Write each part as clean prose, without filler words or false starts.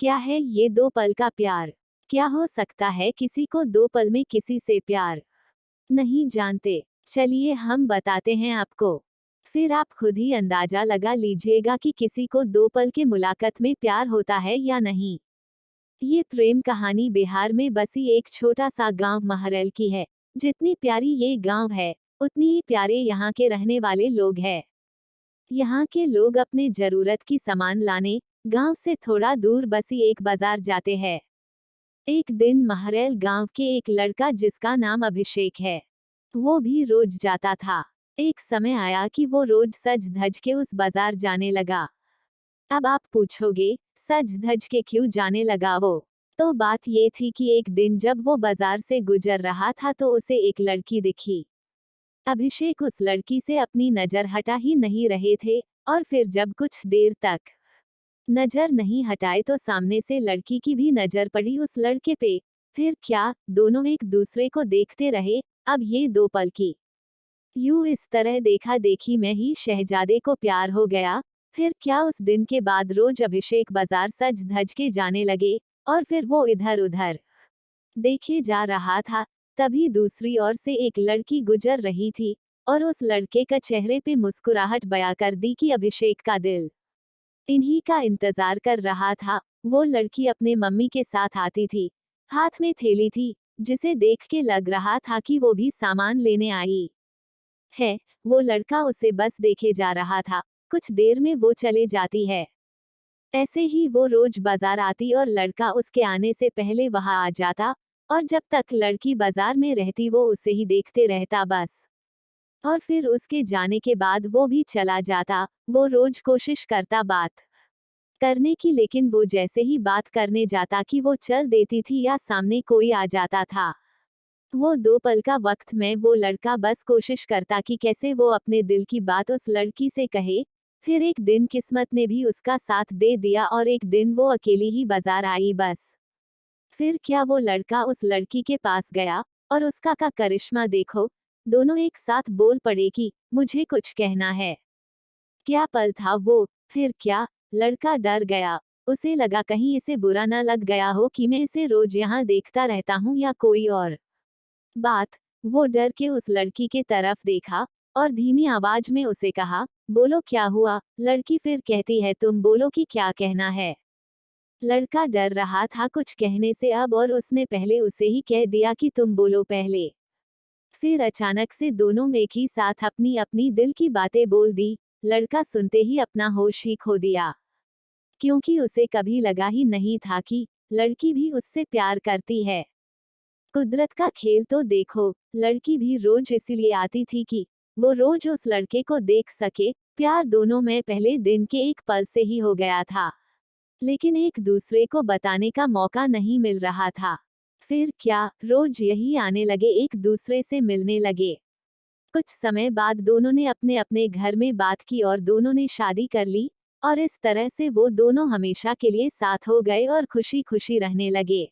क्या है ये 2 पल का प्यार? क्या हो सकता है किसी को 2 पल में किसी से प्यार? नहीं जानते? चलिए हम बताते हैं आपको। फिर आप खुद ही अंदाजा लगा लीजिएगा कि किसी को 2 पल के मुलाकात में प्यार होता है या नहीं। ये प्रेम कहानी बिहार में बसी एक छोटा सा गांव महरैल की है। जितनी प्यारी ये गांव है, उतनी ही प्यारे यहाँ के रहने वाले लोग हैं। यहाँ के लोग अपने जरूरत की सामान लाने गांव से थोड़ा दूर बसी एक बाजार जाते हैं। एक दिन महरैल गांव के एक लड़का जिसका नाम अभिषेक है, वो भी रोज जाता था। एक समय आया कि वो रोज सज धज के उस बाजार जाने लगा। अब आप पूछोगे, सज धज के क्यों जाने लगा वो? तो बात ये थी कि एक दिन जब वो बाजार से गुजर रहा था तो उसे एक लड़की दिखी। अभिषेक उस लड़की से अपनी नजर हटा ही नहीं रहे थे, और फिर जब कुछ देर तक नजर नहीं हटाए तो सामने से लड़की की भी नजर पड़ी उस लड़के पे। फिर क्या, दोनों एक दूसरे को देखते रहे। अब ये 2 पल की यूं इस तरह देखा देखी में ही शहजादे को प्यार हो गया। फिर क्या, उस दिन के बाद रोज अभिषेक बाजार सज धज के जाने लगे, और फिर वो इधर उधर देखे जा रहा था। तभी दूसरी ओर से एक लड़की गुजर रही थी, और उस लड़के का चेहरे पे मुस्कुराहट बयां कर दी कि अभिषेक का दिल इन्हीं का इंतजार कर रहा था। वो लड़की अपने मम्मी के साथ आती थी, हाथ में थैली थी, जिसे देख के लग रहा था कि वो भी सामान लेने आई है। वो लड़का उसे बस देखे जा रहा था। कुछ देर में वो चले जाती है। ऐसे ही वो रोज बाजार आती और लड़का उसके आने से पहले वहां आ जाता, और जब तक लड़की बाजार में रहती वो उसे ही देखते रहता बस। और फिर उसके जाने के बाद वो भी चला जाता। वो रोज कोशिश करता बात करने की, लेकिन वो जैसे ही बात करने जाता कि वो चल देती थी या सामने कोई आ जाता था। वो 2 पल का वक्त में वो लड़का बस कोशिश करता कि कैसे वो अपने दिल की बात उस लड़की से कहे। फिर एक दिन किस्मत ने भी उसका साथ दे दिया और एक दिन वो अकेली ही बाजार आई बस। फिर क्या, वो लड़का उस लड़की के पास गया, और उसका का करिश्मा देखो, दोनों एक साथ बोल पड़े कि मुझे कुछ कहना है। क्या पल था वो! फिर क्या, लड़का डर गया। उसे लगा कहीं इसे बुरा न लग गया हो कि मैं इसे रोज यहाँ देखता रहता हूँ या कोई और बात। वो डर के उस लड़की के तरफ देखा, और धीमी आवाज में उसे कहा, बोलो क्या हुआ? लड़की फिर कहती है, तुम बोलो कि क्या कहना है। लड़का डर रहा था कुछ कहने से अब, और उसने पहले उसे ही कह दिया कि तुम बोलो पहले। फिर अचानक से दोनों एक ही साथ अपनी अपनी दिल की बातें बोल दी। लड़का सुनते ही अपना होश ही खो दिया, क्योंकि उसे कभी लगा ही नहीं था कि लड़की भी उससे प्यार करती है। कुदरत का खेल तो देखो, लड़की भी रोज इसीलिए आती थी कि वो रोज उस लड़के को देख सके। प्यार दोनों में पहले दिन के एक पल से ही हो गया था, लेकिन एक दूसरे को बताने का मौका नहीं मिल रहा था। फिर क्या, रोज यही आने लगे, एक दूसरे से मिलने लगे। कुछ समय बाद दोनों ने अपने अपने घर में बात की और दोनों ने शादी कर ली, और इस तरह से वो दोनों हमेशा के लिए साथ हो गए और खुशी खुशी रहने लगे।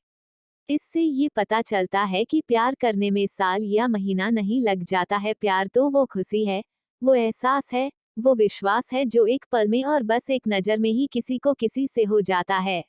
इससे ये पता चलता है कि प्यार करने में साल या महीना नहीं लग जाता है। प्यार तो वो खुशी है, वो एहसास है, वो विश्वास है जो एक पल में और बस एक नजर में ही किसी को किसी से हो जाता है।